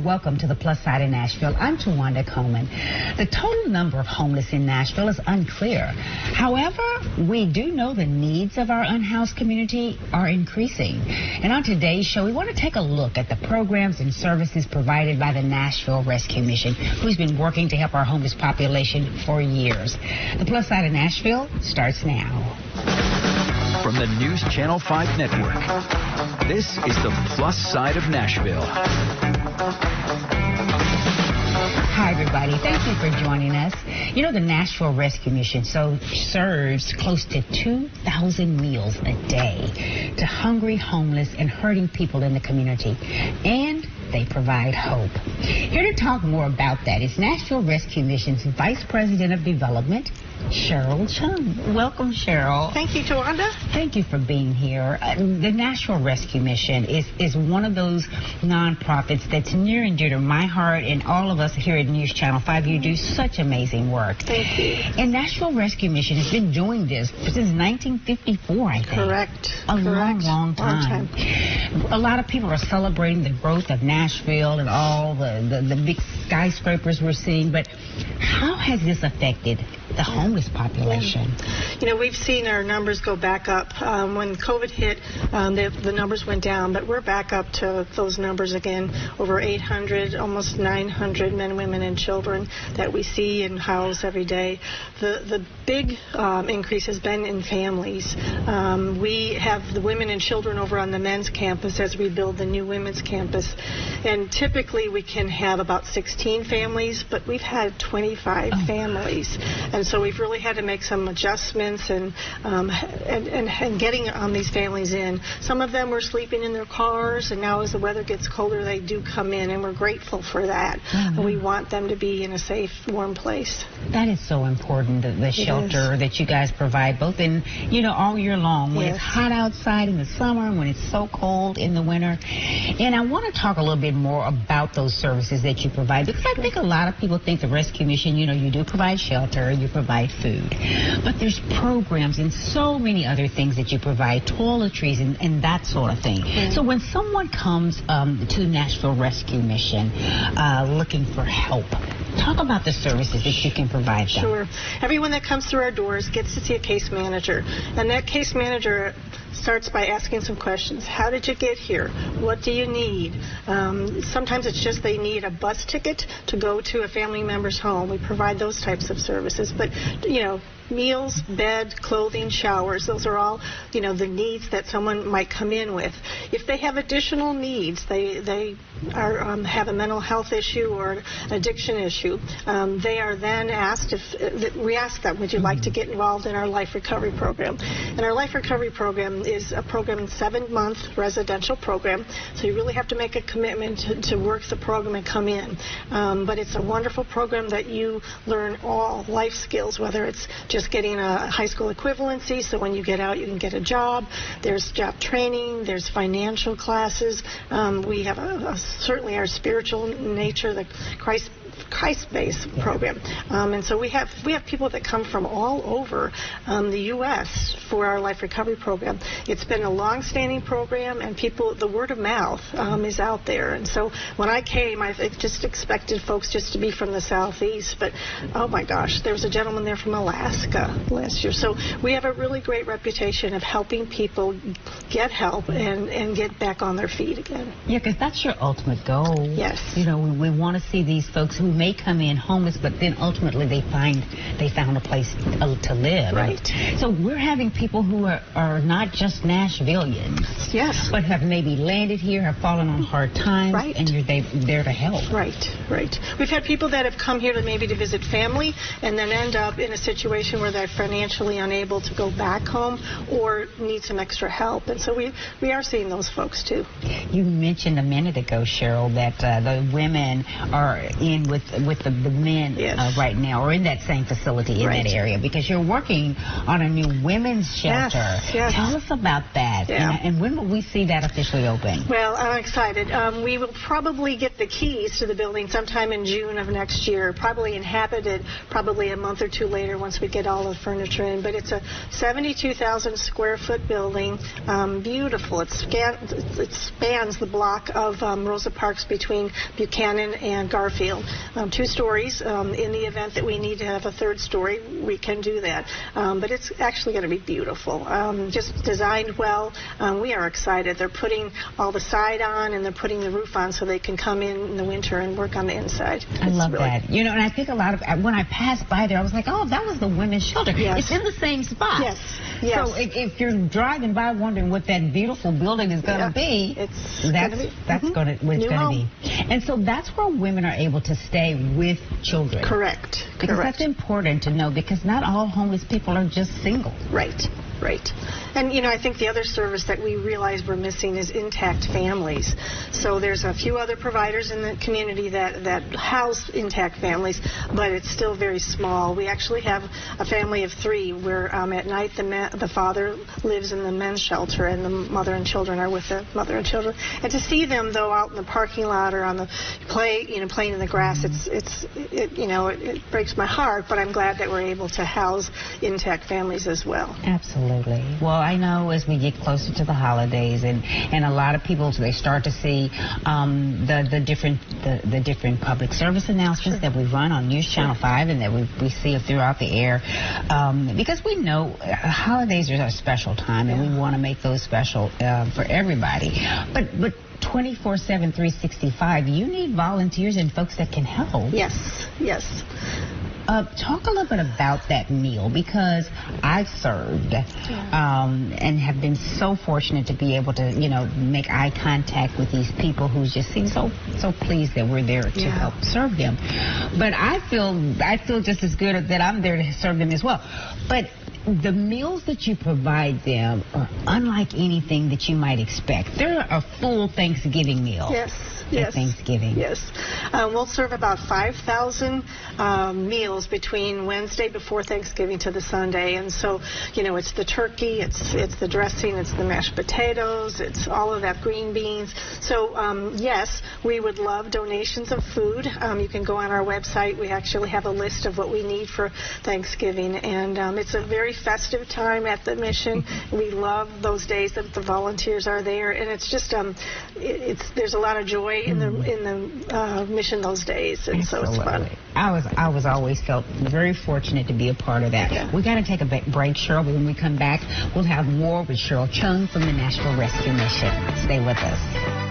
Welcome to the Plus Side of Nashville. I'm Tuwanda Coleman. The total number of homeless in Nashville is unclear. However, we do know the needs of our unhoused community are increasing. And on today's show, we want to take a look at the programs and services provided by the Nashville Rescue Mission, who's been working to help our homeless population for years. The Plus Side of Nashville starts now. From the News Channel 5 Network, this is the Plus Side of Nashville. Hi, everybody. Thank you for joining us. You know, the Nashville Rescue Mission serves close to 2,000 meals a day to hungry, homeless, and hurting people in the community. And they provide hope. Here to talk more about that is Nashville Rescue Mission's Vice President of Development, Cheryl Chunn. Welcome, Cheryl. Thank you, Tuwanda. Thank you for being here. The Nashville Rescue Mission is one of those nonprofits that's near and dear to my heart and all of us here at News Channel 5. You do such amazing work. Thank you. And Nashville Rescue Mission has been doing this since 1954, I think. Correct. A long time. A lot of people are celebrating the growth of Nashville and all the big skyscrapers we're seeing, but how has this affected the homeless population? You know, we've seen our numbers go back up. When COVID hit, the numbers went down, but we're back up to those numbers again, over 800, almost 900 men, women, and children that we see and house every day. The big increase has been in families. We have the women and children over on the men's campus as we build the new women's campus, and typically we can have about 16 families, but we've had 25 families, and so we've really had to make some adjustments and getting these families in. Some of them were sleeping in their cars, and now as the weather gets colder, they do come in, and we're grateful for that. Mm-hmm. We want them to be in a safe, warm place. That is so important, the shelter that you guys provide, both in, all year long, when it's hot outside in the summer and when it's so cold in the winter. And I want to talk a little bit more about those services that you provide, because I think a lot of people think the Rescue Mission, you do provide shelter, you provide food, but there's programs and so many other things that you provide, toiletries and that sort of thing. Mm-hmm. So when someone comes to Nashville Rescue Mission looking for help, talk about the services that you can provide them. Sure. Everyone that comes through our doors gets to see a case manager, and that case manager starts by asking some questions. How did you get here? What do you need? Sometimes it's just they need a bus ticket to go to a family member's home. We provide those types of services. But, meals, bed, clothing, showers, those are all, the needs that someone might come in with. If they have additional needs, they have a mental health issue or an addiction issue, they are then asked we ask them, would you like to get involved in our Life Recovery Program? And our Life Recovery Program is a program, 7-month residential program, so you really have to make a commitment to work the program and come in. But it's a wonderful program that you learn all life skills, whether it's just getting a high school equivalency, so when you get out you can get a job. There's job training, there's financial classes. We have certainly our spiritual nature, the Christ-based program, and so we have people that come from all over the U.S. for our Life Recovery Program. It's been a long-standing program, and the word of mouth is out there. And so when I came, I just expected folks just to be from the Southeast, but oh my gosh, there was a gentleman there from Alaska last year. So we have a really great reputation of helping people get help and get back on their feet again. Yeah, because that's your ultimate goal. Yes. We want to see these folks who may come in homeless, but then ultimately they found a place to live. Right. So we're having people who are not just Nashvillians. Yes. But have maybe landed here, have fallen on hard times, right. And you're there to help. Right. We've had people that have come here to visit family and then end up in a situation where they're financially unable to go back home or need some extra help. And so we are seeing those folks too. You mentioned a minute ago, Cheryl, that the women are in with the men right now, or in that same facility in that area, because you're working on a new women's shelter. Yes. Tell us about that. Yeah. And when will we see that officially open? Well, I'm excited. We will probably get the keys to the building sometime in June of next year, probably inhabited probably a month or two later once we get all the furniture in. But it's a 72,000 square foot building, beautiful. It spans the block of Rosa Parks between Buchanan and Garfield. 2 stories. In the event that we need to have a 3rd story, we can do that. But it's actually going to be beautiful. Just designed well. We are excited. They're putting all the side on and they're putting the roof on so they can come in the winter and work on the inside. I love that. You know, and I think a lot of, when I passed by there, I was like, oh, that was the women's shelter. Yes. It's in the same spot. Yes. So if you're driving by wondering what that beautiful building is going to be, that's what it's going to be. And so that's where women are able to stay with children. Correct. Because that's important to know, because not all homeless people are just single. Right. And, you know, I think the other service that we realize we're missing is intact families. So there's a few other providers in the community that house intact families, but it's still very small. We actually have a family of 3 where at night the father lives in the men's shelter and the mother and children are with the mother and children. And to see them, though, out in the parking lot or on the playing in the grass, it breaks my heart, but I'm glad that we're able to house intact families as well. Absolutely. Well, I know as we get closer to the holidays and a lot of people, they start to see the different public service announcements that we run on News Channel 5 and that we see throughout the air, because we know holidays are a special time and we want to make those special for everybody. But 24/7, 365, you need volunteers and folks that can help. Yes. Talk a little bit about that meal, because I've served and have been so fortunate to be able to, make eye contact with these people who just seem so pleased that we're there to help serve them. But I feel just as good that I'm there to serve them as well. But the meals that you provide them are unlike anything that you might expect. They're a full Thanksgiving meal. Yes. Thanksgiving. Yes. We'll serve about 5,000 meals between Wednesday before Thanksgiving to the Sunday. And so, it's the turkey, it's the dressing, it's the mashed potatoes, it's all of that, green beans. So, yes, we would love donations of food. You can go on our website. We actually have a list of what we need for Thanksgiving. And it's a very festive time at the mission. We love those days that the volunteers are there. And it's just, there's a lot of joy in the mission those days, and Absolutely. So it's fun. I was always felt very fortunate to be a part of that. Yeah. We got to take a break, Cheryl, but when we come back, we'll have more with Cheryl Chunn from the Nashville Rescue Mission. Stay with us.